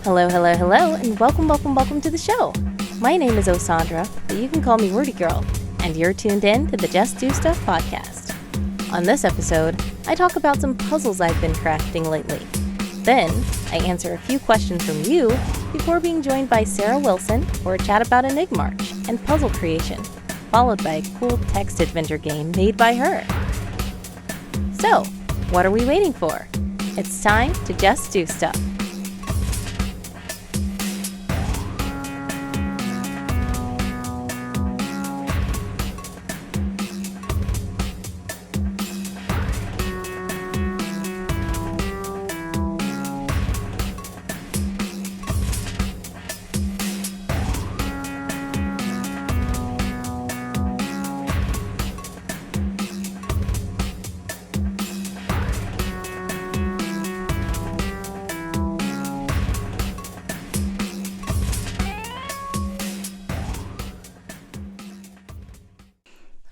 Hello, and welcome to the show. My name is Osandra, but you can call me Wordy Girl, and you're tuned in to the Just Do Stuff podcast. On this episode, I talk about some puzzles I've been crafting lately. Then, I answer a few questions from you before being joined by Sarah Willson for a chat about EnigMarch and puzzle creation, followed by a cool text adventure game made by her. So, what are we waiting for? It's time to just do stuff.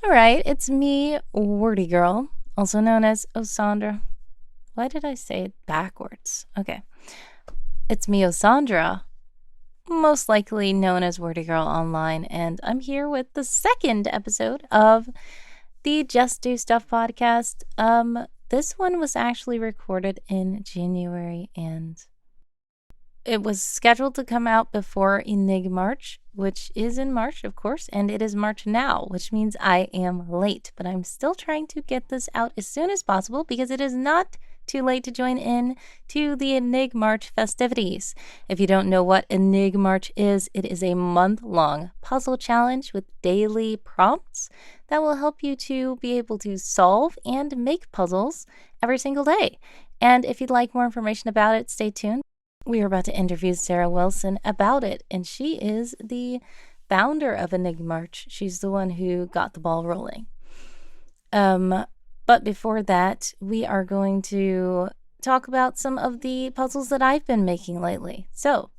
Alright, it's me, Wordy Girl, also known as Osandra. Why did I say it backwards? Okay. It's me, Osandra, most likely known as Wordy Girl online, and I'm here with the second episode of the Just Do Stuff podcast. This one was actually recorded in January, and it was scheduled to come out before EnigMarch, which is in March, of course, and it is March now, which means I am late. But I'm still trying to get this out as soon as possible because it is not too late to join in to the EnigMarch festivities. If you don't know what EnigMarch is, it is a month-long puzzle challenge with daily prompts that will help you to be able to solve and make puzzles every single day. And if you'd like more information about it, stay tuned. We are about to interview Sarah Willson about it, and she is the founder of EnigMarch. She's the one who got the ball rolling. But before that, we are going to talk about some of the puzzles that I've been making lately. So,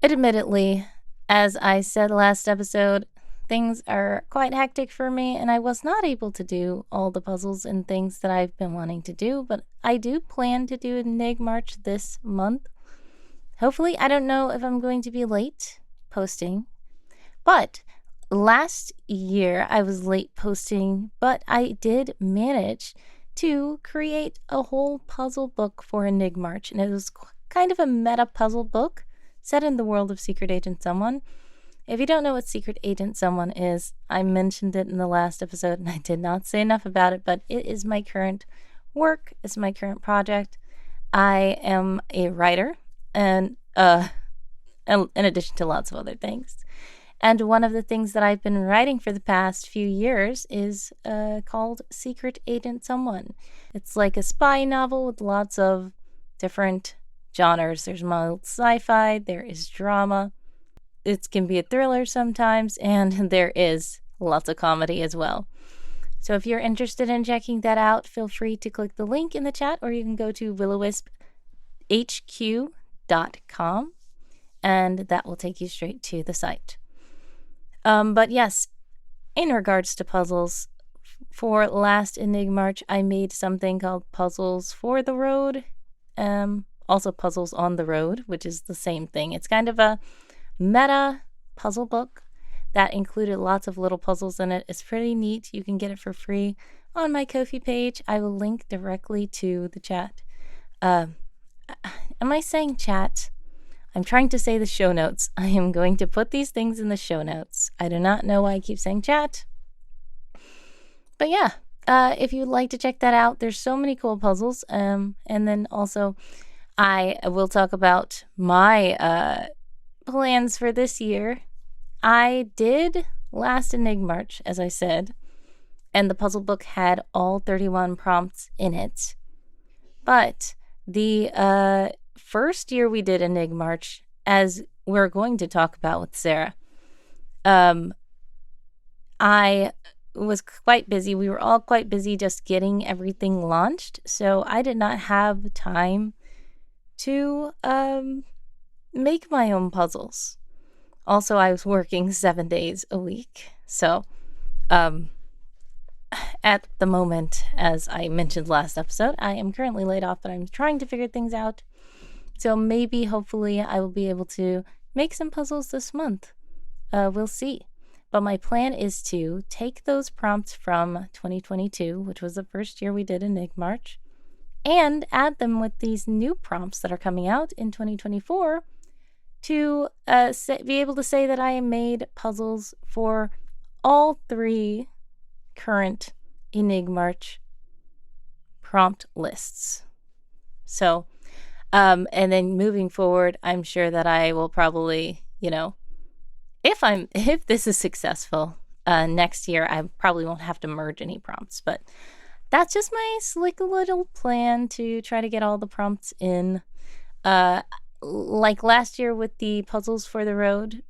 admittedly, as I said last episode, things are quite hectic for me, and I was not able to do all the puzzles and things that I've been wanting to do, but I do plan to do EnigMarch this month. Hopefully, I don't know if I'm going to be late posting, but last year I was late posting, but I did manage to create a whole puzzle book for EnigMarch, and it was kind of a meta puzzle book set in the world of Secret Agent Someone. If you don't know what Secret Agent Someone is, I mentioned it in the last episode and I did not say enough about it, but it is my current work, it's my current project. I am a writer, and in addition to lots of other things. And one of the things that I've been writing for the past few years is called Secret Agent Someone. It's like a spy novel with lots of different genres. There's mild sci-fi, there is drama. It can be a thriller sometimes, and there is lots of comedy as well. So if you're interested in checking that out, feel free to click the link in the chat, or you can go to willowwisphq.com, and that will take you straight to the site. But yes, in regards to puzzles, for last EnigMarch, I made something called Puzzles for the Road, also Puzzles on the Road, which is the same thing. It's kind of a meta puzzle book that included lots of little puzzles in it. It's pretty neat. You can get it for free on my Ko-fi page. I will link directly to the chat. Am I saying chat? I'm trying to say the show notes. I am going to put these things in the show notes. I do not know why I keep saying chat. But yeah, if you'd like to check that out, there's so many cool puzzles. And then also, I will talk about my plans for this year. I did last EnigMarch, as I said, and the puzzle book had all 31 prompts in it. But the first year we did EnigMarch, as we're going to talk about with Sarah, I was quite busy. We were all quite busy just getting everything launched, so I did not have time to make my own puzzles. Also, I was working 7 days a week, so at the moment, as I mentioned last episode, I am currently laid off, but I'm trying to figure things out. So maybe, hopefully, I will be able to make some puzzles this month. We'll see. But my plan is to take those prompts from 2022, which was the first year we did EnigMarch, and add them with these new prompts that are coming out in 2024 to be able to say that I made puzzles for all 3 current EnigMarch prompt lists. So, and then moving forward, I'm sure that I will probably, if this is successful, next year, I probably won't have to merge any prompts, but that's just my slick little plan to try to get all the prompts in. Like last year with the Puzzles for the Road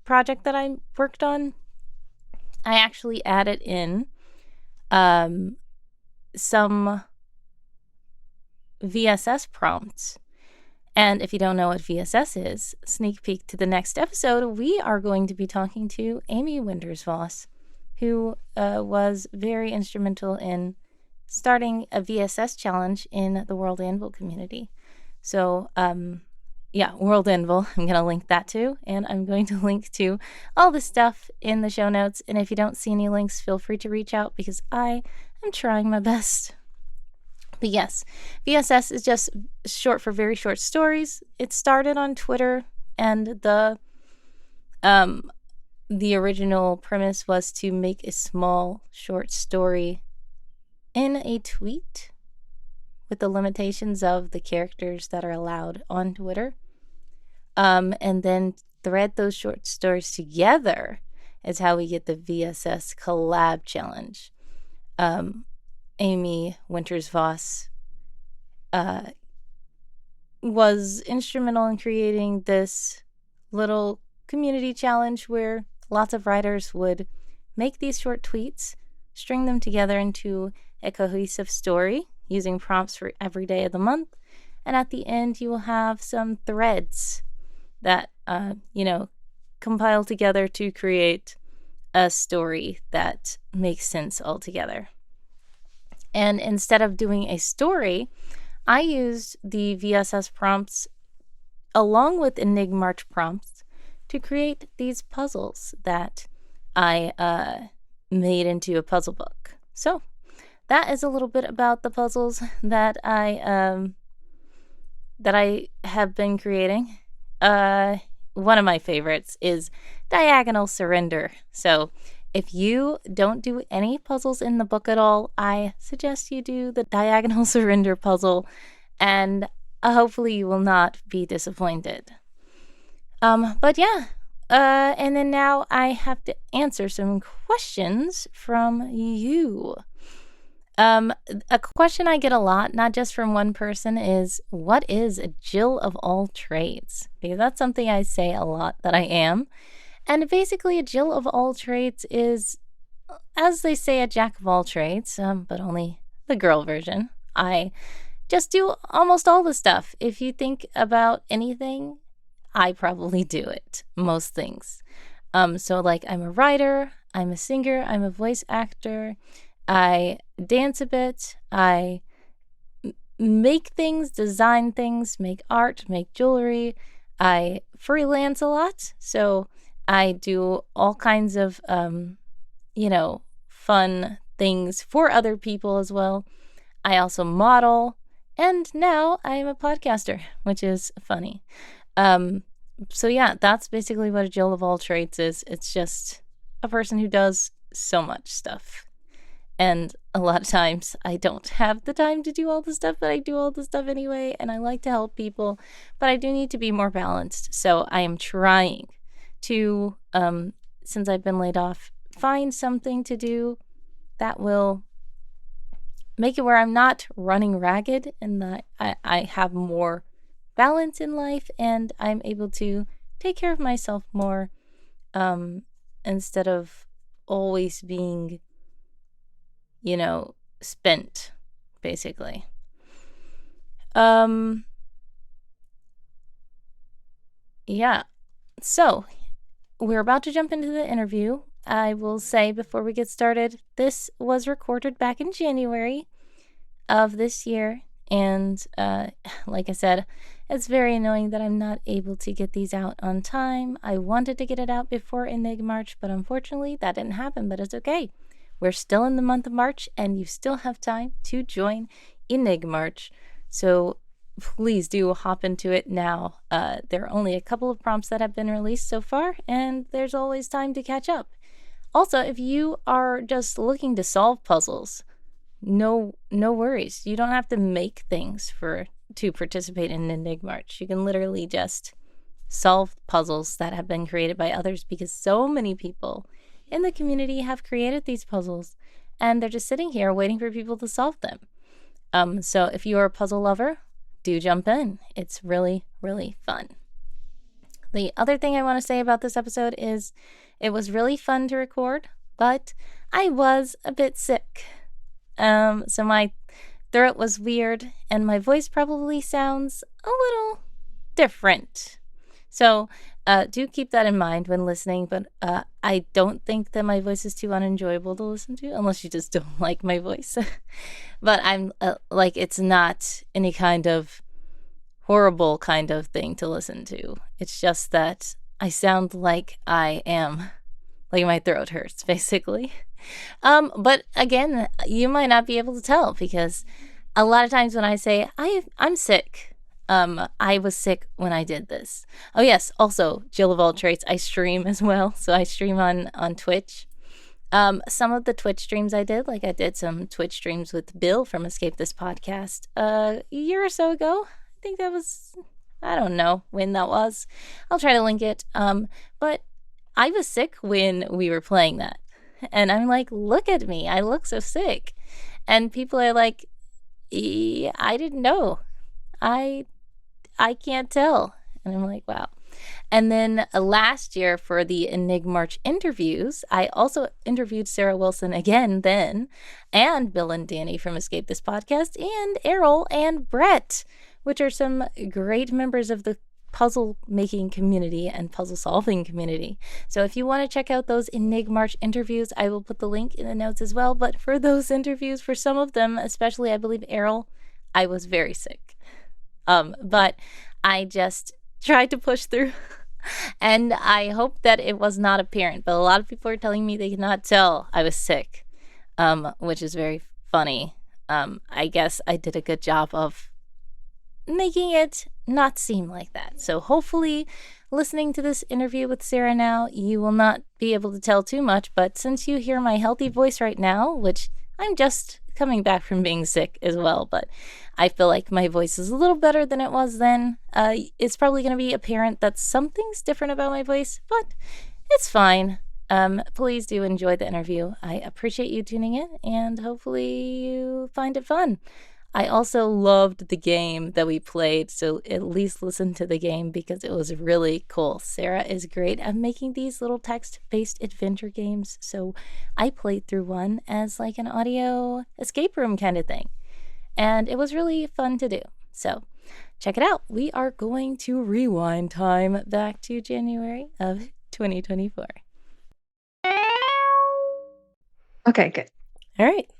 project that I worked on, I actually added in some VSS prompts. And if you don't know what VSS is, sneak peek to the next episode, we are going to be talking to Amy Winters-Voss, who was very instrumental in starting a VSS challenge in the WorldAnvil community. So, WorldAnvil, I'm going to link that too, and I'm going to link to all the stuff in the show notes. And if you don't see any links, feel free to reach out because I am trying my best. But yes, VSS is just short for very short stories. It started on Twitter, and the original premise was to make a small short story in a tweet with the limitations of the characters that are allowed on Twitter, and then thread those short stories together is how we get the VssCollab challenge. Amy Winters-Voss was instrumental in creating this little community challenge where lots of writers would make these short tweets, string them together into a cohesive story using prompts for every day of the month, and at the end you will have some threads that compile together to create a story that makes sense altogether. And instead of doing a story, I used the VSS prompts along with EnigMarch prompts to create these puzzles that I made into a puzzle book. So that is a little bit about the puzzles that I have been creating. One of my favorites is Diagonal Surrender. So if you don't do any puzzles in the book at all, I suggest you do the Diagonal Surrender puzzle, and hopefully you will not be disappointed. But yeah, and then now I have to answer some questions from you. A question I get a lot, not just from one person, is what is a Jill of all trades? Because that's something I say a lot that I am. And basically, a Jill of all trades is, as they say, a jack of all trades, but only the girl version. I just do almost all the stuff. If you think about anything, I probably do it. Most things. So like I'm a writer, I'm a singer, I'm a voice actor, I dance a bit, I make things, design things, make art, make jewelry, I freelance a lot, so I do all kinds of, fun things for other people as well. I also model, and now I am a podcaster, which is funny. So yeah, that's basically what a Jill of all trades is. It's just a person who does so much stuff. And a lot of times I don't have the time to do all the stuff, but I do all the stuff anyway, and I like to help people, but I do need to be more balanced. So I am trying to, since I've been laid off, find something to do that will make it where I'm not running ragged and that I have more balance in life and I'm able to take care of myself more, instead of always being, spent, basically. Yeah. So we're about to jump into the interview. I will say before we get started, this was recorded back in January of this year, And like I said, it's very annoying that I'm not able to get these out on time. I wanted to get it out before EnigMarch, but unfortunately that didn't happen, but it's okay. We're still in the month of March, and you still have time to join EnigMarch. So please do hop into it now. There are only a couple of prompts that have been released so far, and there's always time to catch up. Also, if you are just looking to solve puzzles, no worries. You don't have to make things to participate in EnigMarch. You can literally just solve puzzles that have been created by others, because so many people in the community have created these puzzles, and they're just sitting here waiting for people to solve them. So if you're a puzzle lover, do jump in. It's really, really fun. The other thing I want to say about this episode is it was really fun to record, but I was a bit sick. So my throat was weird, and my voice probably sounds a little different. So do keep that in mind when listening, but I don't think that my voice is too unenjoyable to listen to, unless you just don't like my voice. But I'm it's not any kind of horrible kind of thing to listen to. It's just that I sound like I am, like my throat hurts, basically. But again, you might not be able to tell, because a lot of times when I say I'm sick, I was sick when I did this. Oh yes, also Jill of all traits, I stream as well. So I stream on Twitch. Some of the Twitch streams I did some Twitch streams with Bill from Escape This Podcast a year or so ago. I think that was, I don't know when that was. I'll try to link it. But I was sick when we were playing that. And I'm like, look at me, I look so sick. And people are like, I didn't know. I can't tell. And I'm like, wow. And then last year for the EnigMarch interviews, I also interviewed Sarah Willson again then, and Bill and Danny from Escape This Podcast, and Errol and Brett, which are some great members of the puzzle making community and puzzle solving community. So if you want to check out those EnigMarch interviews, I will put the link in the notes as well. But for those interviews, for some of them, especially I believe Errol, I was very sick. But I just tried to push through. And I hope that it was not apparent. But a lot of people are telling me they could not tell I was sick, which is very funny. I guess I did a good job of making it not seem like that. So hopefully, listening to this interview with Sarah now, you will not be able to tell too much. But since you hear my healthy voice right now, which I'm just coming back from being sick as well, but I feel like my voice is a little better than it was then. It's probably going to be apparent that something's different about my voice, but it's fine. Please do enjoy the interview. I appreciate you tuning in, and hopefully you find it fun. I also loved the game that we played, so at least listen to the game because it was really cool. Sarah is great at making these little text-based adventure games, so I played through one as like an audio escape room kind of thing, and it was really fun to do. So check it out. We are going to rewind time back to January of 2024. Okay, good. All right.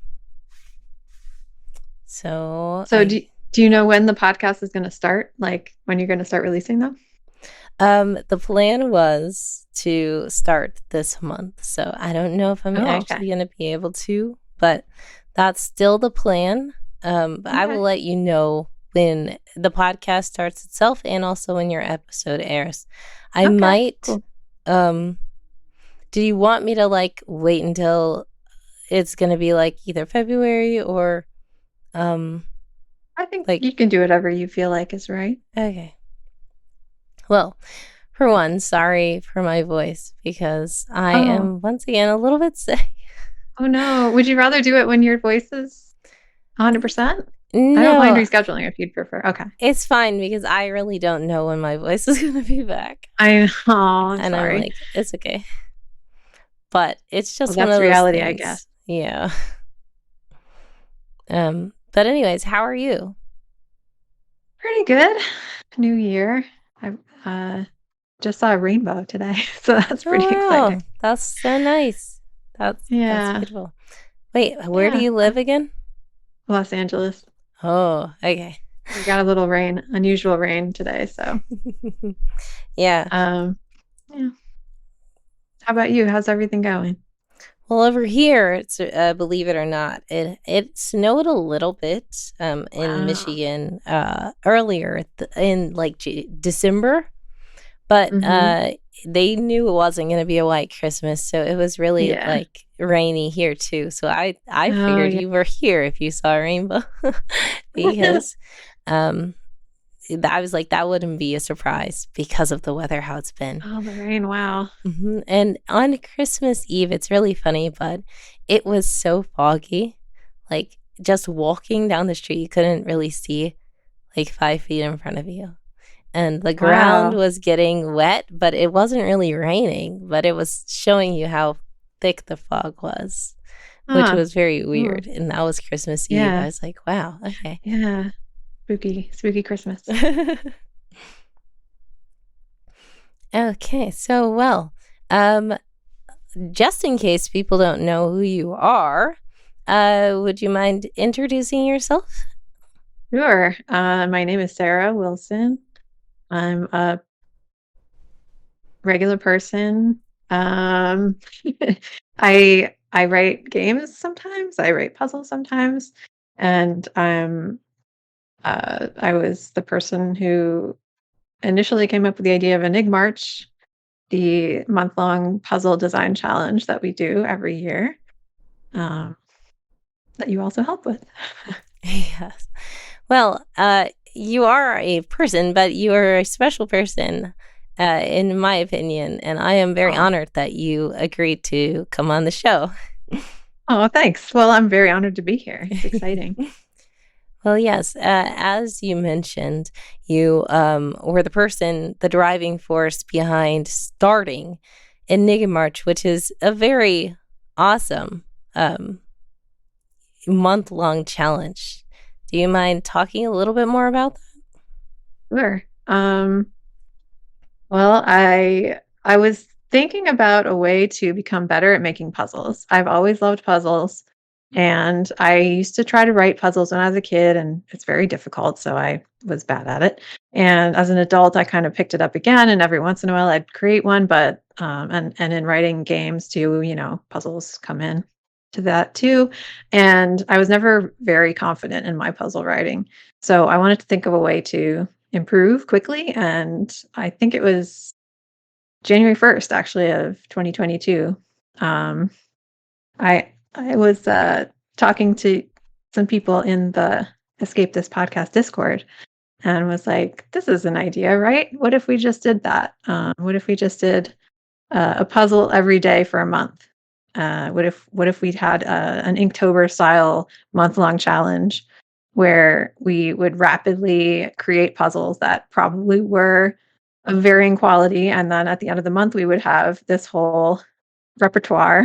So do you know when the podcast is going to start? Like when you're going to start releasing them? The plan was to start this month, so I don't know if I'm actually going to be able to, but that's still the plan. But I will let you know when the podcast starts itself and also when your episode airs. I might. Cool. Do you want me to like wait until it's going to be like either February or? I think like you can do whatever you feel like is right. Okay. Well, for one, sorry for my voice because I am once again a little bit sick. Oh no. Would you rather do it when your voice is 100%? No. I don't mind rescheduling if you'd prefer. Okay. It's fine because I really don't know when my voice is going to be back. I'm sorry. I'm like, it's okay. But it's just one of those reality, things. I guess. Yeah. But anyways, how are you? Pretty good. New year. I just saw a rainbow today, so that's pretty exciting. That's so nice. That's beautiful. Wait, where do you live again? Los Angeles. Oh, okay. We got a little rain, unusual rain today. So, Yeah. um, yeah. How about you? How's everything going? Well, over here, it's believe it or not, it snowed a little bit in Wow. Michigan earlier in like December, but Mm-hmm. they knew it wasn't going to be a white Christmas, so it was really Yeah. like rainy here too. So I Oh, figured yeah. you were here if you saw a rainbow because um I was like that wouldn't be a surprise because of the weather how it's been. Oh, the rain. Wow. And on Christmas Eve, it's really funny, but it was so foggy. Like just walking down the street, you couldn't really see like 5 feet in front of you. And the ground Wow. was getting wet, but it wasn't really raining, but it was showing you how thick the fog was, which Huh. was very Ooh. weird. And that was Christmas Eve. I Yeah. was like, wow, okay. Yeah. Spooky, spooky Christmas. Okay, so well, um, just in case people don't know who you are, would you mind introducing yourself? Sure. My name is Sarah Willson. I'm a regular person. Um, I write games sometimes. I write puzzles sometimes, and I was the person who initially came up with the idea of EnigMarch, the month-long puzzle design challenge that we do every year, um, that you also help with. Yes. Well, you are a person, but you are a special person, in my opinion, and I am very Oh, honored that you agreed to come on the show. oh, thanks. Well, I'm very honored to be here. It's exciting. Well, yes, as you mentioned, you were the person, the driving force behind starting EnigMarch, which is a very awesome um, month long challenge. Do you mind talking a little bit more about Sure. Well, I was thinking about a way to become better at making puzzles. I've always loved puzzles, and I used to try to write puzzles when I was a kid, and it's very difficult, so I was bad at it. And as an adult, I kind of picked it up again, and every once in a while I'd create one, but and in writing games too, puzzles come in to that too. And I was never very confident in my puzzle writing. So I wanted to think of a way to improve quickly. And I think it was January 1st, actually, of 2022. Um, I was talking to some people in the Escape This Podcast Discord and was like, this is an idea, right? What if we just did that? What if we just did a puzzle every day for a month? What if we had an Inktober style month-long challenge where we would rapidly create puzzles that probably were of varying quality, and then at the end of the month we would have this whole repertoire,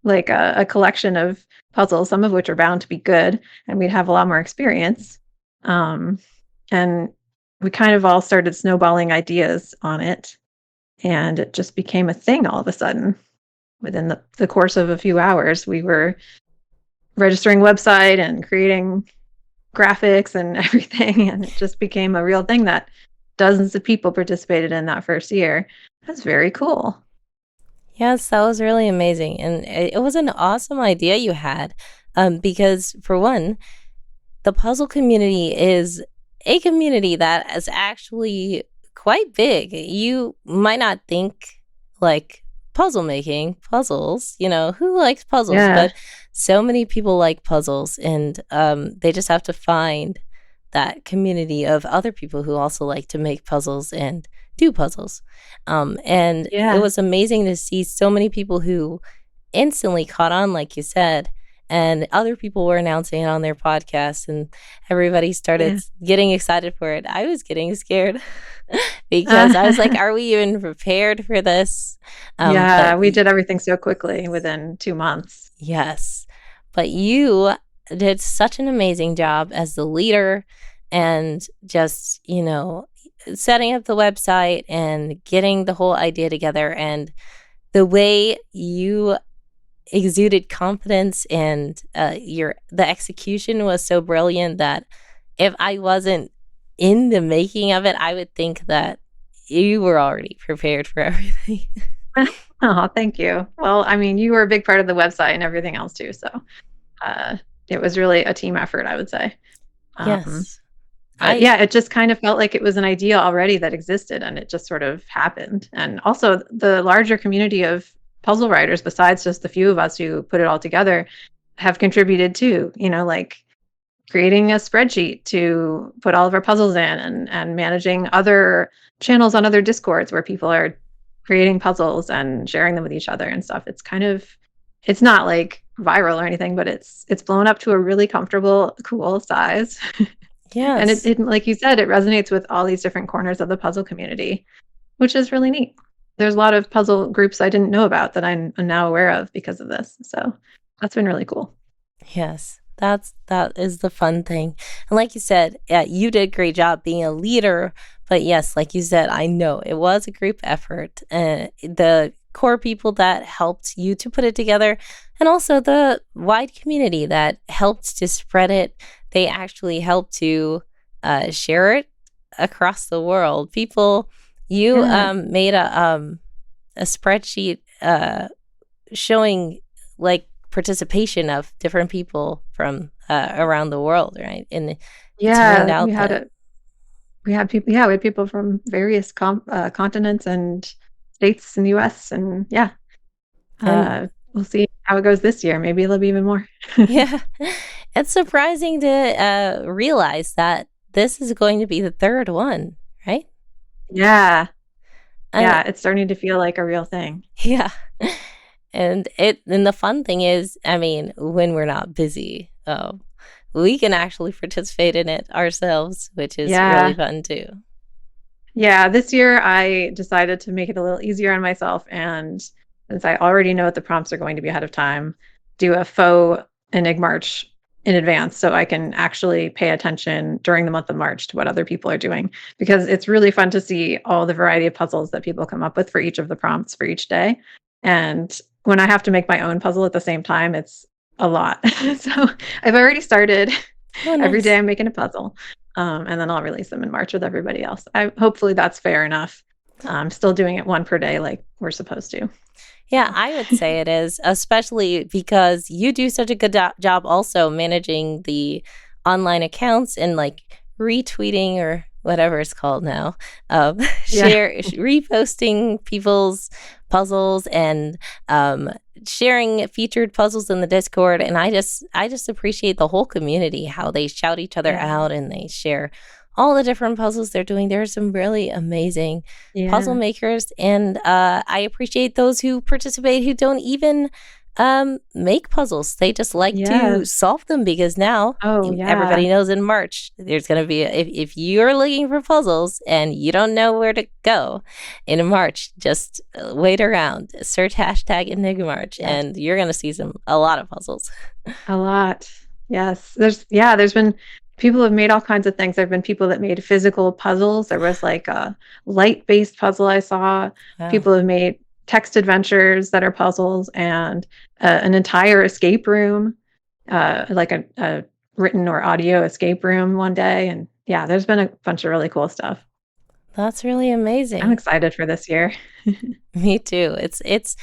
like a collection of puzzles, some of which are bound to be good, and we'd have a lot more experience. Um, and we kind of all started snowballing ideas on it, and it just became a thing all of a sudden. Within the course of a few hours, we were registering website and creating graphics and everything, and it just became a real thing that dozens of people participated in that first year. That's very cool. Yes, that was really amazing. And it was an awesome idea you had. Because, for one, the puzzle community is a community that is actually quite big. You might not think like puzzle making, puzzles, who likes puzzles? Yeah. But so many people like puzzles, and they just have to find that community of other people who also like to make puzzles and do puzzles. And it Yeah. was amazing to see so many people who instantly caught on, like you said, and other people were announcing it on their podcast, and everybody started Yeah. getting excited for it. I was getting scared because I was like, are we even prepared for this? Yeah, But we did everything so quickly within 2 months. yes, but you did such an amazing job as the leader and just, setting up the website and getting the whole idea together, and the way you exuded confidence, and the execution was so brilliant that if I wasn't in the making of it, I would think that you were already prepared for everything. Oh, thank you. Well, I mean, you were a big part of the website and everything else too. So uh, it was really a team effort, I would say. Um, Yes. but I yeah, it just kind of felt like it was an idea already that existed and it just sort of happened. And also, the larger community of puzzle writers, besides just the few of us who put it all together, have contributed too. Like creating a spreadsheet to put all of our puzzles in, and managing other channels on other discords where people are creating puzzles and sharing them with each other and stuff. It's not like viral or anything, but it's blown up to a really comfortable, cool size. And Yes. it, like you said, it resonates with all these different corners of the puzzle community, which is really neat. There's a lot of puzzle groups I didn't know about that I'm now aware of because of this. So that's been really cool. Yes, that is the fun thing. And like you said, yeah, you did a great job being a leader. But yes, like you said, I know it was a group effort. The core people that helped you to put it together, and also the wide community that helped to spread it. They actually helped to share it across the world. People, you Yeah. made a spreadsheet showing like participation of different people from around the world, right? And it turned Yeah, out that we had people from various continents and states in the US, and yeah, and we'll see how it goes this year. Maybe it'll be even more. yeah, it's surprising to realize that this is going to be the third one, right? Yeah, I yeah, it's starting to feel like a real thing. yeah. And the fun thing is, I mean, when we're not busy, we can actually participate in it ourselves, which is really Yeah. fun too. Yeah, this year I decided to make it a little easier on myself. And since I already know what the prompts are going to be ahead of time, do a faux EnigMarch in advance so I can actually pay attention during the month of March to what other people are doing. Because it's really fun to see all the variety of puzzles that people come up with for each of the prompts for each day. And when I have to make my own puzzle at the same time, it's a lot. So I've already started. Oh, Every day nice. I'm making a puzzle. And then I'll release them in March with everybody else. Hopefully that's fair enough. I'm still doing it one per day like we're supposed to. Yeah, So I would say it is, especially because you do such a good job also managing the online accounts and like retweeting or whatever it's called now, yeah. reposting people's puzzles and sharing featured puzzles in the Discord. And I just appreciate the whole community, how they shout each other Yeah. out and they share all the different puzzles they're doing. There are some really amazing puzzle Yeah. makers, and I appreciate those who participate who don't even make puzzles. They just like to Yes. solve them because now Oh, yeah. everybody knows in March there's going to be if you're looking for puzzles and you don't know where to go in March, just wait around, search hashtag EnigMarch, Yes. and you're going to see a lot of puzzles. A lot. Yes. There's been people have made all kinds of things. There've been people that made physical puzzles. There was like a light-based puzzle I saw. Wow, People have made text adventures that are puzzles, and an entire escape room, like a written or audio escape room one day. And yeah, there's been a bunch of really cool stuff. that's really I'm amazing. excited for this year. Me too. It's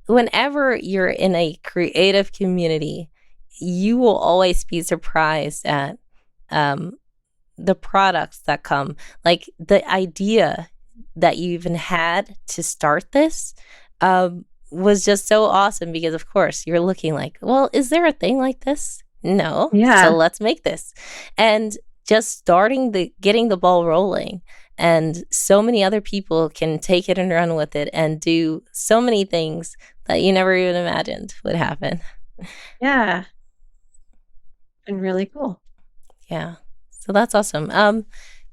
whenever you're in a creative community, you will always be surprised at um, the products that come. Like the idea that you even had to start this was just so awesome because, of course, you're looking like, well, is there a thing like this? No. So Yeah. let's make this. And just getting the ball rolling. And so many other people can take it and run with it and do so many things that you never even imagined would happen. Yeah. Been really cool. Yeah. So that's awesome.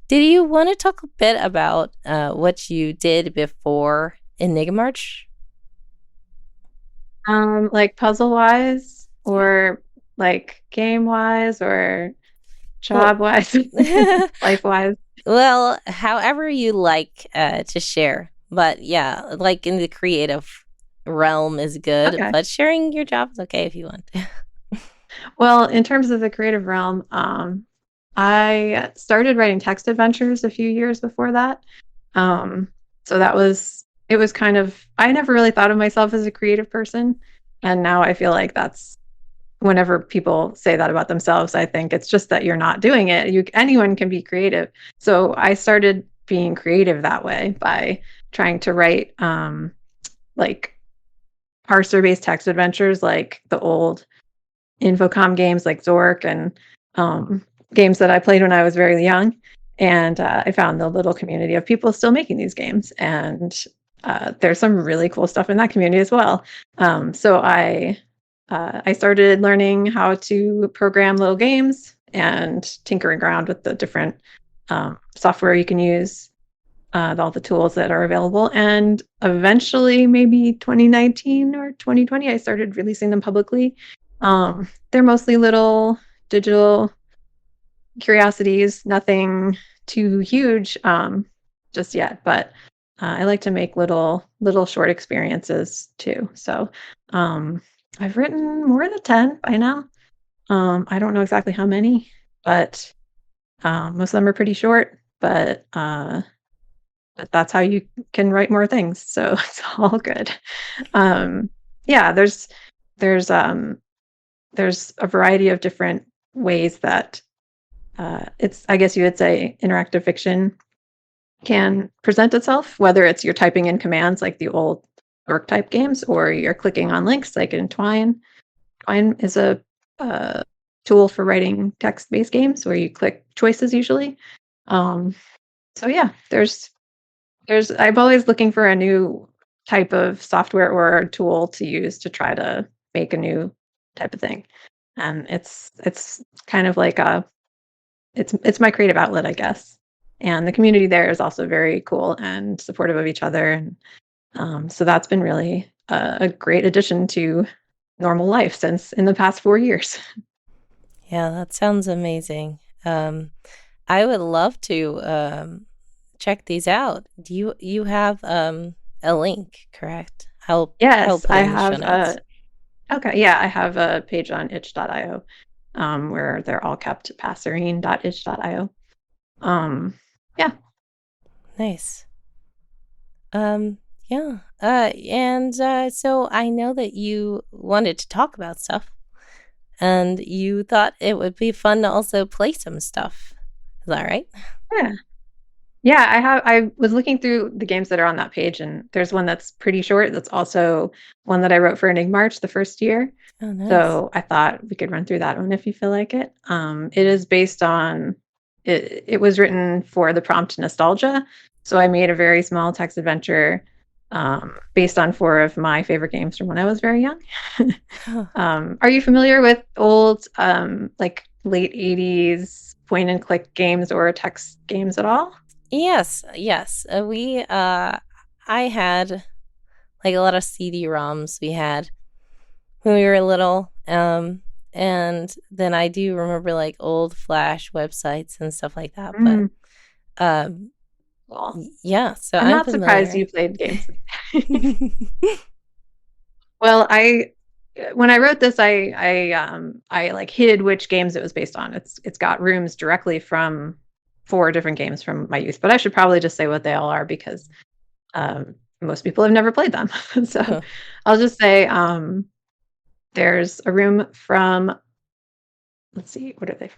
Did you want to talk a bit about what you did before EnigMarch? Like puzzle wise, or like game wise, or Well, job wise, life wise. well, however you like to share. But yeah, like in the creative realm is good, Okay. but sharing your job is okay if you want to. Well, in terms of the creative realm, I started writing text adventures a few years before that. Um, so it was kind of, I never really thought of myself as a creative person. And now I feel like that's whenever people say that about themselves, I think it's just that you're not doing it. Anyone can be creative. So I started being creative that way by trying to write like parser-based text adventures, like the old Infocom games like Zork and games that I played when I was very young. And I found the little community of people still making these games. And there's some really cool stuff in that community as well. So I started learning how to program little games and tinkering around with the different software you can use, all the tools that are available. And eventually, maybe 2019 or 2020, I started releasing them publicly. They're mostly little digital curiosities, nothing too huge just yet, but I like to make little short experiences too. So I've written more than 10 by now. I don't know exactly how many, but most of them are pretty short, but that's how you can write more things. So it's all good. Um, yeah, there's um, there's a variety of different ways that it's, I guess you would say, interactive fiction can present itself, whether it's you're typing in commands like the old work type games, or you're clicking on links like in Twine. Twine is a tool for writing text-based games where you click choices usually. So yeah, I'm always looking for a new type of software or tool to use to try to make a new type of thing. And it's kind of like it's my creative outlet, I guess. And the community there is also very cool and supportive of each other. And so that's been really a great addition to normal life since in the past 4 years. Yeah, that sounds amazing. I would love to check these out. Do you have a link, correct? I'll Yes, put I in the show have notes. okay, yeah, I have a page on itch.io where they're all kept, passerine.itch.io. Um, yeah, Nice. Yeah. And so I know that you wanted to talk about stuff and you thought it would be fun to also play some stuff. Is that right? yeah. Yeah, I was looking through the games that are on that page, and there's one that's pretty short. That's also one that I wrote for EnigMarch the first year. Oh, nice. So I thought we could run through that one if you feel like it. It is based on it was written for the prompt nostalgia. So I made a very small text adventure based on four of my favorite games from when I was very young. Are you familiar with old like late 80s point and click games or text games at all? Yes, yes. I had like a lot of CD-ROMs we had when we were little. And then I do remember like old Flash websites and stuff like that. But Mm, um, cool. yeah, so I'm I'm not surprised familiar. you played games. Well, I when I wrote this, I like hid which games it was based on. It's got rooms directly from four different games from my youth, but I should probably just say what they all are because most people have never played them. So Huh. I'll just say there's a room from, let's see, what are they?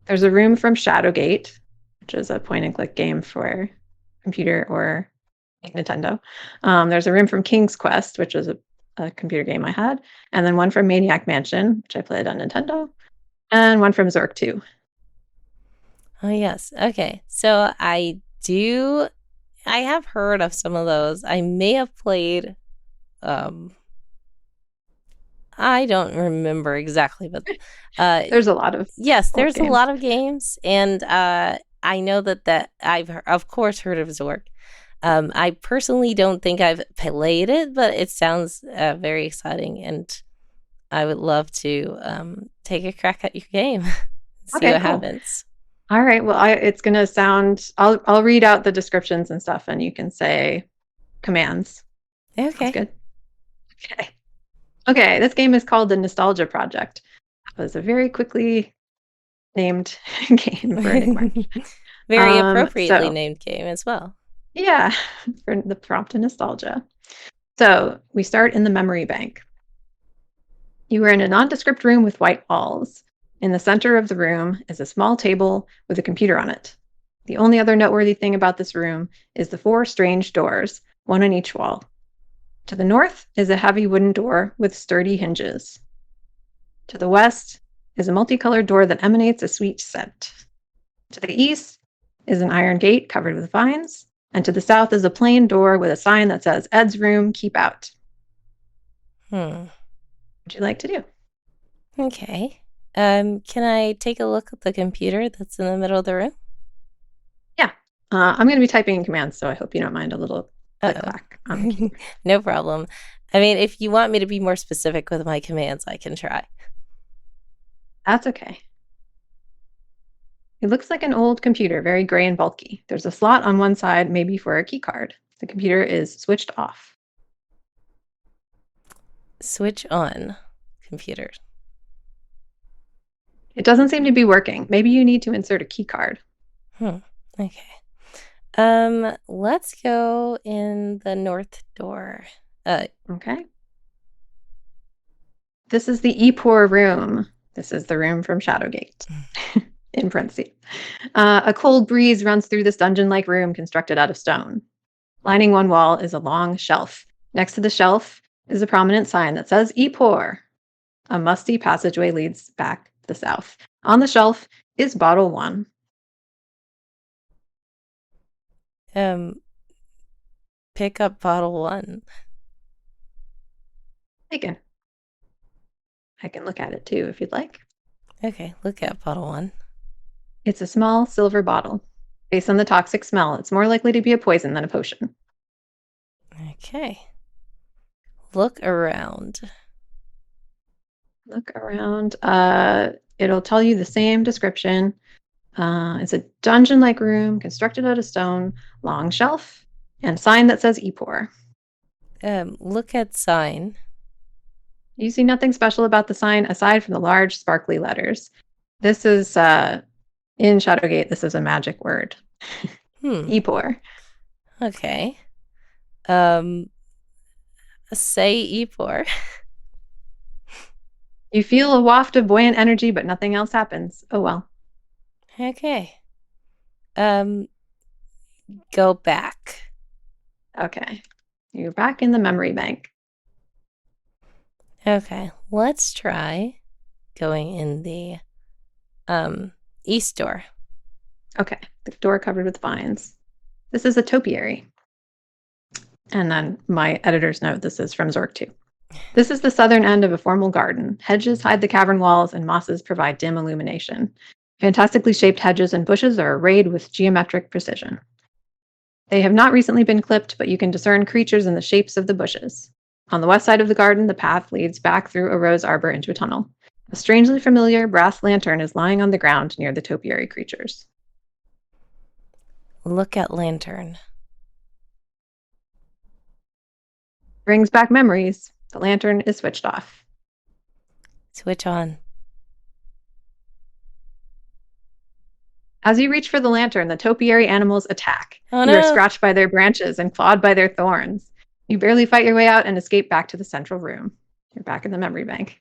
There's a room from Shadowgate, which is a point and click game for computer or like Nintendo. There's a room from King's Quest, which is a computer game I had, and then one from Maniac Mansion, which I played on Nintendo, and one from Zork 2. Oh, yes. Okay. So I have heard of some of those. I may have played, um, I don't remember exactly, but uh, There's a lot of yes, old there's a games. lot of games, and I know that I've of course heard of Zork. I personally don't think I've played it, but it sounds very exciting, and I would love to take a crack at your game, see Okay, what cool. happens. All right. Well, it's gonna sound. I'll read out the descriptions and stuff, and you can say commands. Sounds Okay. good. Okay. Okay, this game is called the Nostalgia Project. It was a very quickly named game for EnigMarch. Very appropriately So named game as well. yeah, for the prompt to nostalgia. So we start in the memory bank. You are in a nondescript room with white walls. In the center of the room is a small table with a computer on it. The only other noteworthy thing about this room is the 4 strange doors, one on each wall. To the north is a heavy wooden door with sturdy hinges. To the west is a multicolored door that emanates a sweet scent. To the east is an iron gate covered with vines, and to the south is a plain door with a sign that says, Ed's room, keep out. Hmm. What would you like to do? Okay. Can I take a look at the computer that's in the middle of the room? Yeah. I'm going to be typing in commands, so I hope you don't mind a little Uh-oh. click-clack on the keyboard. No problem. I mean, if you want me to be more specific with my commands, I can try. That's okay. It looks like an old computer, very gray and bulky. There's a slot on one side, maybe for a key card. The computer is switched off. Switch on computer. It doesn't seem to be working. Maybe you need to insert a key card. Okay. Let's go in the north door. Okay. This is the Epor room. This is the room from Shadowgate. In parentheses. A cold breeze runs through this dungeon-like room constructed out of stone. Lining one wall is a long shelf. Next to the shelf is a prominent sign that says Epor. A musty passageway leads back to the south. On the shelf is bottle 1. Pick up bottle 1. Taken. I can look at it too if you'd like. Okay, look at bottle 1. It's a small silver bottle. Based on the toxic smell, it's more likely to be a poison than a potion. Okay. Look around. Look around. It'll tell you the same description. It's a dungeon-like room constructed out of stone, long shelf, and sign that says Epor. Look at sign. You see nothing special about the sign aside from the large, sparkly letters. This is, in Shadowgate, this is a magic word. Epor. Okay. Say Epor. You feel a waft of buoyant energy, but nothing else happens. Oh well. Okay. Go back. Okay. You're back in the memory bank. Okay, let's try going in the east door. Okay. The door covered with vines. This is a topiary. And then my editor's note, this is from Zork 2. This is the southern end of a formal garden. Hedges hide the cavern walls and mosses provide dim illumination. Fantastically shaped hedges and bushes are arrayed with geometric precision. They have not recently been clipped, but you can discern creatures in the shapes of the bushes. On the west side of the garden, the path leads back through a rose arbor into a tunnel. A strangely familiar brass lantern is lying on the ground near the topiary creatures. Look at lantern. Brings back memories. The lantern is switched off. Switch on. As you reach for the lantern, the topiary animals attack. Oh, You are no. scratched by their branches and clawed by their thorns. You barely fight your way out and escape back to the central room. You're back in the memory bank.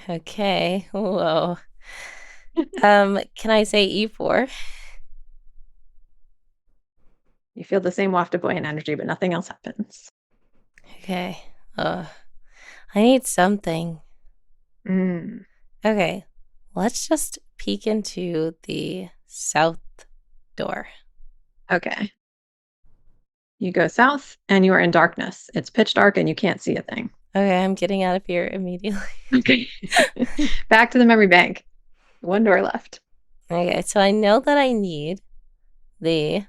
Okay. Whoa. Can I say E4? You feel the same waft of buoyant energy, but nothing else happens. Okay. I need something. Okay. Let's just peek into the south door. Okay. You go south and you are in darkness. It's pitch dark and you can't see a thing. Okay, I'm getting out of here immediately. Okay. Back to the memory bank. One door left. Okay, so I know that I need the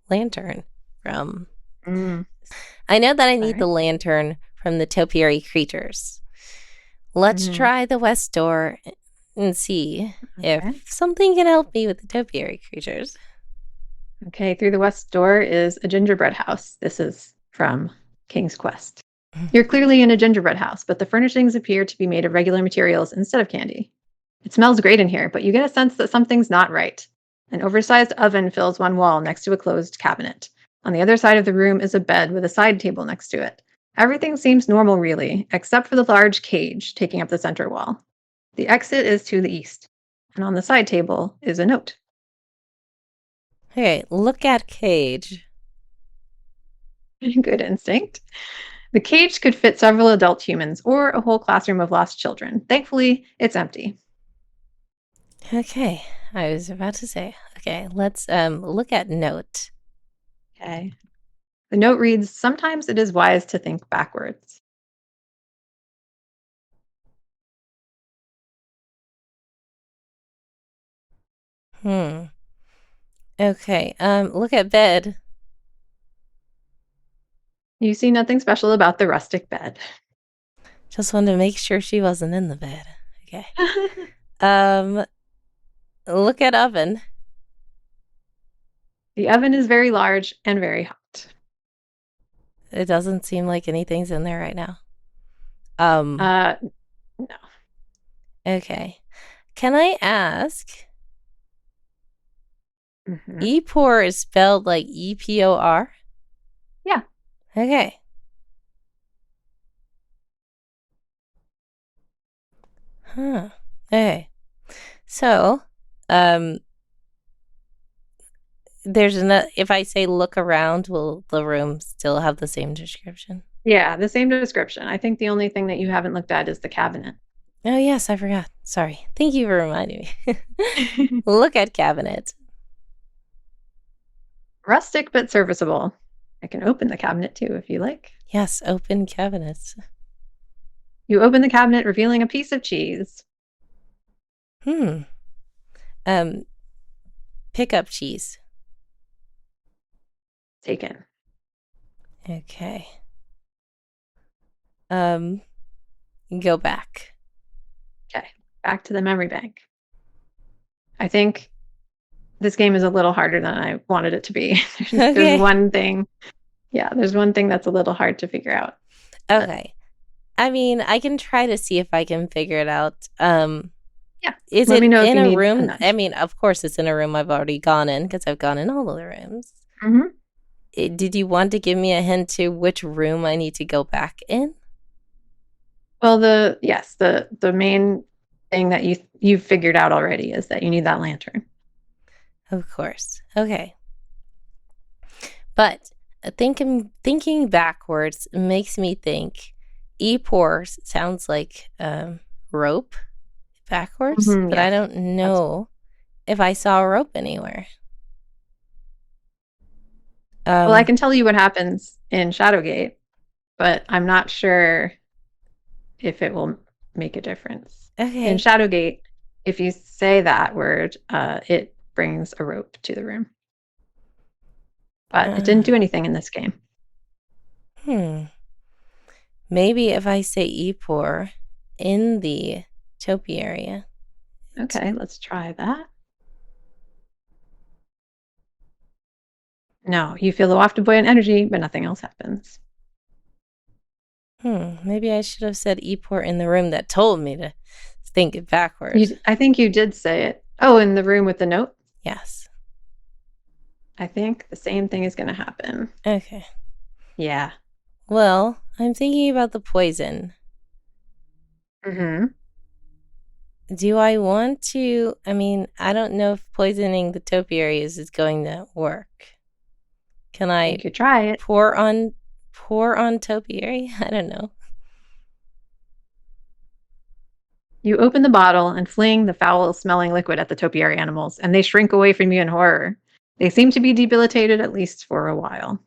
lantern from... I know that I need the lantern from the topiary creatures. Let's try the west door and see if something can help me with the topiary creatures. Okay, through the west door is a gingerbread house. This is from King's Quest. You're clearly in a gingerbread house, but the furnishings appear to be made of regular materials instead of candy. It smells great in here, but you get a sense that something's not right. An oversized oven fills one wall next to a closed cabinet. On the other side of the room is a bed with a side table next to it. Everything seems normal, really, except for the large cage taking up the center wall. The exit is to the east, and on the side table is a note. Okay, look at cage. Good instinct. The cage could fit several adult humans or a whole classroom of lost children. Thankfully, it's empty. Okay, I was about to say. Okay, let's look at note. Okay. The note reads, "Sometimes it is wise to think backwards." Okay, look at bed. You see nothing special about the rustic bed. Just wanted to make sure she wasn't in the bed. Okay. Um, look at oven. The oven is very large and very hot. It doesn't seem like anything's in there right now. No. Okay. Can I ask? Mm-hmm. Epor is spelled like EPOR? Yeah. Okay. Huh. Okay. So, there's if I say look around, will the room still have the same description? Yeah, the same description. I think the only thing that you haven't looked at is the cabinet. Oh, yes, I forgot. Sorry. Thank you for reminding me. Look at cabinet. Rustic but serviceable. I can open the cabinet too if you like. Yes, open cabinets. You open the cabinet, revealing a piece of cheese. Pick up cheese. Taken. Okay. Go back. Okay, back to the memory bank. I think this game is a little harder than I wanted it to be. There's one thing. Yeah, there's one thing that's a little hard to figure out. Okay. I mean, I can try to see if I can figure it out. Yeah. Is Let it me know if in you a need room? nudge. I mean, of course it's in a room I've already gone in because I've gone in all of the rooms. Mm-hmm. Did you want to give me a hint to which room I need to go back in? Well, the main thing that you've figured out already is that you need that lantern. Of course. Okay. But thinking backwards makes me think Epor sounds like rope backwards, Mm-hmm, but yes. I don't know if I saw a rope anywhere. Well, I can tell you what happens in Shadowgate, but I'm not sure if it will make a difference. Okay. In Shadowgate, if you say that word, it brings a rope to the room. But it didn't do anything in this game. Maybe if I say Epor in the topiary. Okay, let's try that. No, you feel the waft of buoyant energy, but nothing else happens. Maybe I should have said Epor in the room that told me to think it backwards. I think you did say it. Oh, in the room with the note? Yes. I think the same thing is going to happen. Okay. Yeah. Well, I'm thinking about the poison. Mm-hmm. Do I want to? I mean, I don't know if poisoning the topiaries is going to work. Can I could try it. Pour on topiary? I don't know. You open the bottle and fling the foul-smelling liquid at the topiary animals, and they shrink away from you in horror. They seem to be debilitated, at least for a while.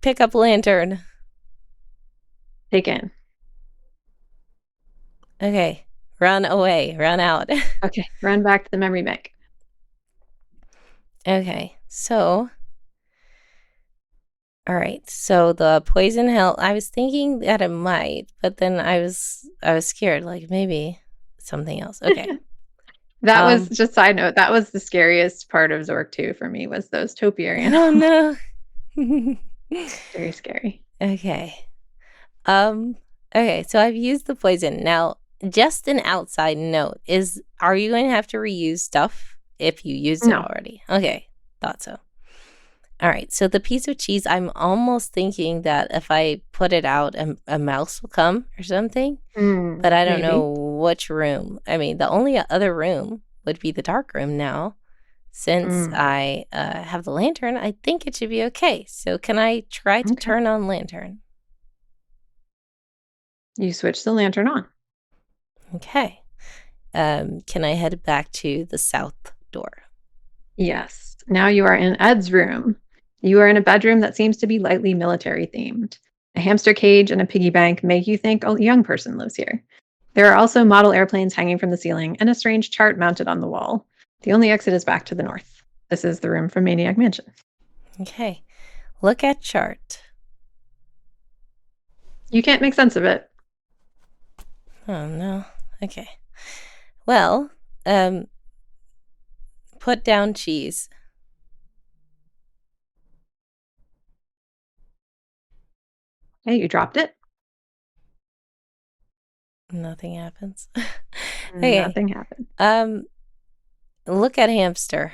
Pick up lantern. Taken. Okay. Run away. Run out. Okay. Run back to the memory bank. Okay. So, all right. So the poison help. I was thinking that it might, but then I was scared. Like maybe something else. Okay. That was just side note. That was the scariest part of Zork 2 for me was those topiary animals. Oh no. Very scary. Okay. Um, okay, so I've used the poison. Now, just an outside note is are you going to have to reuse stuff if you used it No. already? Okay, thought so. All right, so the piece of cheese, I'm almost thinking that if I put it out, a mouse will come or something, but I don't know Maybe. which room. I mean, the only other room would be the dark room now. Since Mm. I have the lantern, I think it should be okay. So can I try to Okay. turn on lantern? You switch the lantern on. Okay. Can I head back to the south door? Yes. Now you are in Ed's room. You are in a bedroom that seems to be lightly military themed. A hamster cage and a piggy bank make you think a young person lives here. There are also model airplanes hanging from the ceiling and a strange chart mounted on the wall. The only exit is back to the north. This is the room from Maniac Mansion. Okay. Look at chart. You can't make sense of it. Oh no. Okay. Well, put down cheese. Hey, you dropped it? Nothing happens. Okay. Nothing happened. Look at hamster.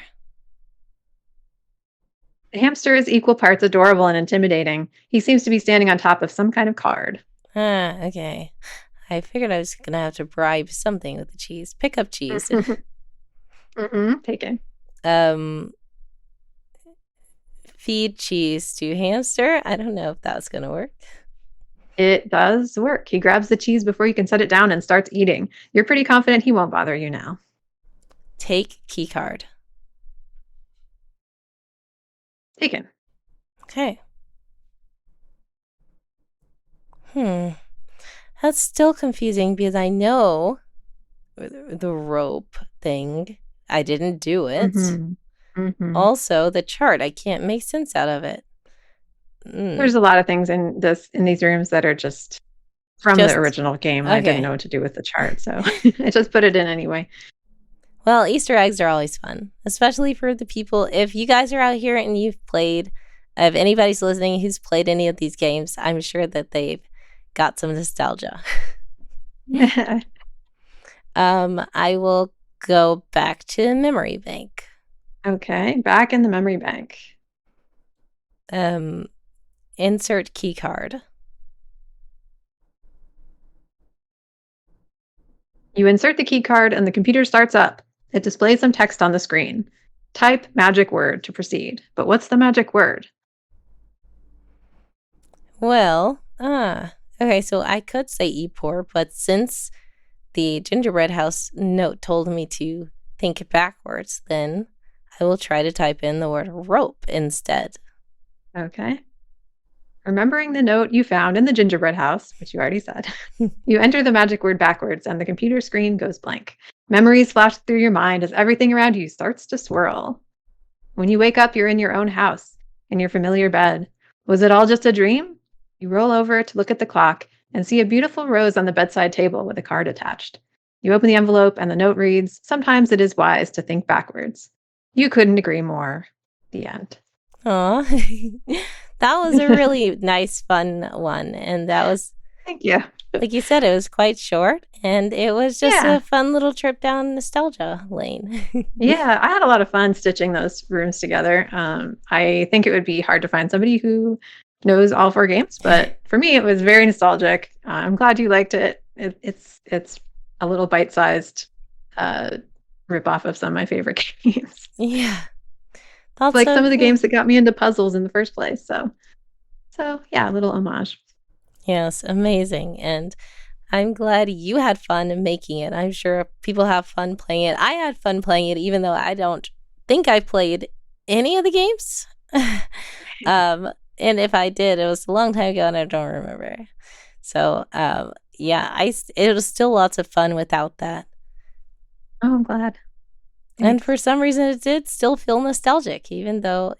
The hamster is equal parts adorable and intimidating. He seems to be standing on top of some kind of card. Ah, okay. I figured I was gonna have to bribe something with the cheese. Pick up cheese. Taken. um Feed cheese to hamster. I don't know if that's gonna work. It does work. He grabs the cheese before you can set it down and starts eating. You're pretty confident he won't bother you now. Take key card. Taken. Okay. That's still confusing because I know the rope thing. I didn't do it. Also, the chart. I can't make sense out of it. There's a lot of things in these rooms that are just from the original game. Okay. I didn't know what to do with the chart, so I just put it in anyway. Well, Easter eggs are always fun, especially for the people. If you guys are out here and you've played, if anybody's listening who's played any of these games, I'm sure that they've got some nostalgia. I will go back to memory bank. Okay, back in the memory bank. Insert key card. You insert the key card and the computer starts up. It displays some text on the screen. Type magic word to proceed. But what's the magic word? Well, okay, so I could say Epor, but since the gingerbread house note told me to think backwards, then I will try to type in the word rope instead. Okay. Remembering the note you found in the gingerbread house, which you already said, you enter the magic word backwards and the computer screen goes blank. Memories flash through your mind as everything around you starts to swirl. When you wake up, you're in your own house, in your familiar bed. Was it all just a dream? You roll over to look at the clock and see a beautiful rose on the bedside table with a card attached. You open the envelope and the note reads, "Sometimes it is wise to think backwards." You couldn't agree more. The end. Aw. That was a really nice, fun one. And that was, thank you. Like you said, it was quite short. And it was just a fun little trip down nostalgia lane. Yeah, I had a lot of fun stitching those rooms together. I think it would be hard to find somebody who knows all 4 games, but for me, it was very nostalgic. I'm glad you liked it. It's a little bite-sized rip-off of some of my favorite games. Yeah. That's like some of the games that got me into puzzles in the first place. So yeah, a little homage. Yes, amazing. And I'm glad you had fun making it. I'm sure people have fun playing it. I had fun playing it, even though I don't think I played any of the games. And if I did, it was a long time ago and I don't remember. So yeah, it was still lots of fun without that. Oh, I'm glad. Thanks. And for some reason, it did still feel nostalgic, even though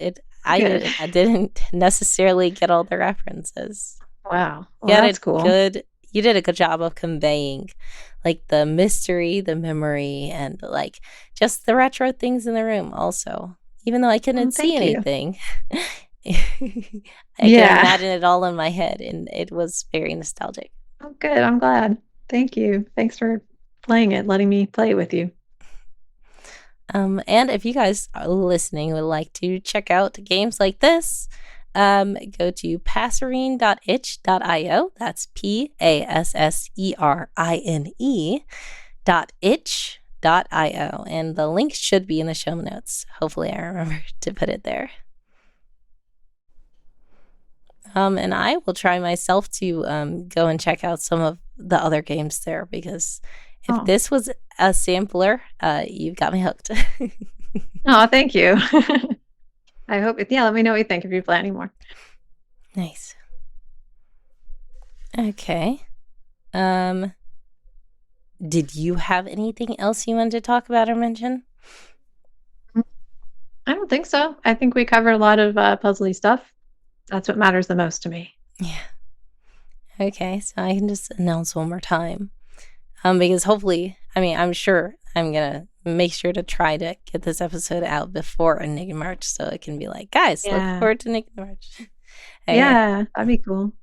I didn't necessarily get all the references. Wow, well, that's cool. You did a good job of conveying, like the mystery, the memory, and like just the retro things in the room. Also, even though I couldn't see anything, I can Yeah. imagine it all in my head, and it was very nostalgic. Oh, good. I'm glad. Thank you. Thanks for playing it, letting me play it with you. And if you guys are listening would like to check out games like this, go to passerine.itch.io. That's passerine.itch.io. And the link should be in the show notes. Hopefully, I remember to put it there. And I will try myself to go and check out some of the other games there, because if this was a sampler, you've got me hooked. Oh, thank you. I hope let me know what you think if you play any more. Nice. Okay. Did you have anything else you wanted to talk about or mention? I don't think so. I think we covered a lot of puzzly stuff. That's what matters the most to me. Yeah. Okay, so I can just announce one more time. Because hopefully, I'm sure I'm going to make sure to try to get this episode out before EnigMarch, so it can be like, guys, look forward to EnigMarch. Okay. Yeah, that'd be cool.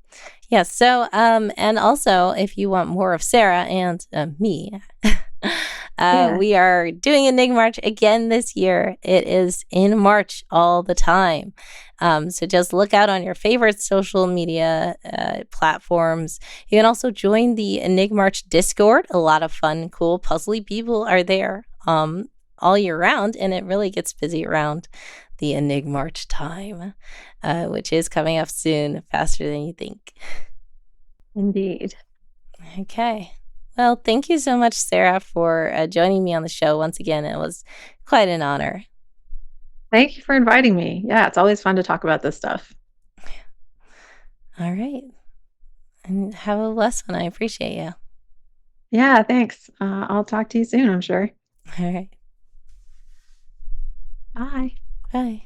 Yeah, so, and also, if you want more of Sarah and me, we are doing EnigMarch again this year. It is in March all the time. So just look out on your favorite social media platforms. You can also join the EnigMarch Discord. A lot of fun, cool, puzzly people are there all year round, and it really gets busy around the EnigMarch time, which is coming up soon, faster than you think. Indeed. Okay. Well, thank you so much, Sarah, for joining me on the show once again. It was quite an honor. Thank you for inviting me. Yeah, it's always fun to talk about this stuff. All right. And have a blessed one. I appreciate you. Yeah, thanks. I'll talk to you soon, I'm sure. All right. Bye. Bye.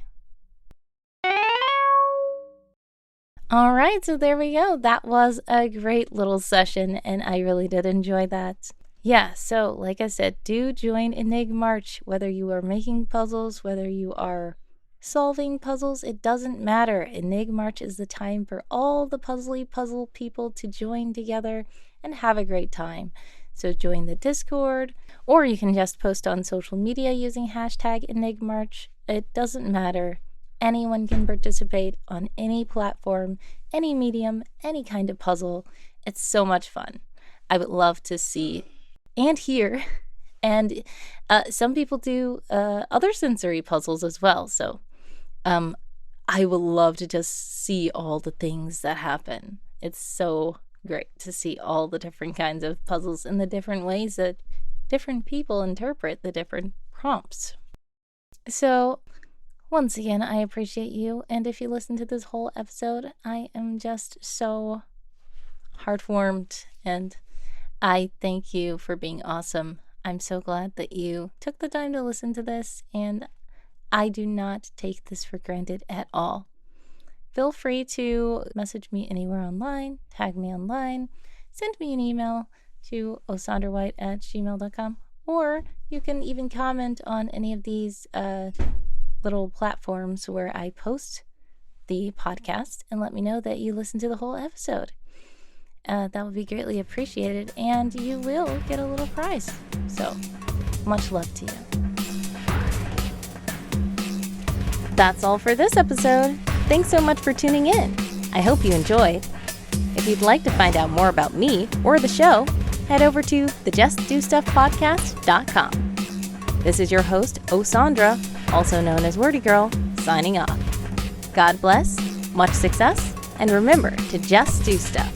All right, so there we go. That was a great little session, and I really did enjoy that. Yeah, so like I said, do join EnigMarch, whether you are making puzzles, whether you are solving puzzles, it doesn't matter. EnigMarch is the time for all the puzzly puzzle people to join together and have a great time. So join the Discord, or you can just post on social media using hashtag EnigMarch. It doesn't matter. Anyone can participate on any platform, any medium, any kind of puzzle. It's so much fun. I would love to see and hear. And some people do other sensory puzzles as well. So I would love to just see all the things that happen. It's so great to see all the different kinds of puzzles and the different ways that different people interpret the different prompts. So once again, I appreciate you, and if you listen to this whole episode, I am just so heartwarmed, and I thank you for being awesome. I'm so glad that you took the time to listen to this, and I do not take this for granted at all. Feel free to message me anywhere online, tag me online, send me an email to osandrawhite@gmail.com, or you can even comment on any of these little platforms where I post the podcast and let me know that you listened to the whole episode. That would be greatly appreciated, and you will get a little prize. So, much love to you. That's all for this episode. Thanks so much for tuning in. I hope you enjoyed. If you'd like to find out more about me or the show, head over to thejustdostuffpodcast.com. This is your host, Osandra, also known as Wordy Girl, signing off. God bless, much success, and remember to just do stuff.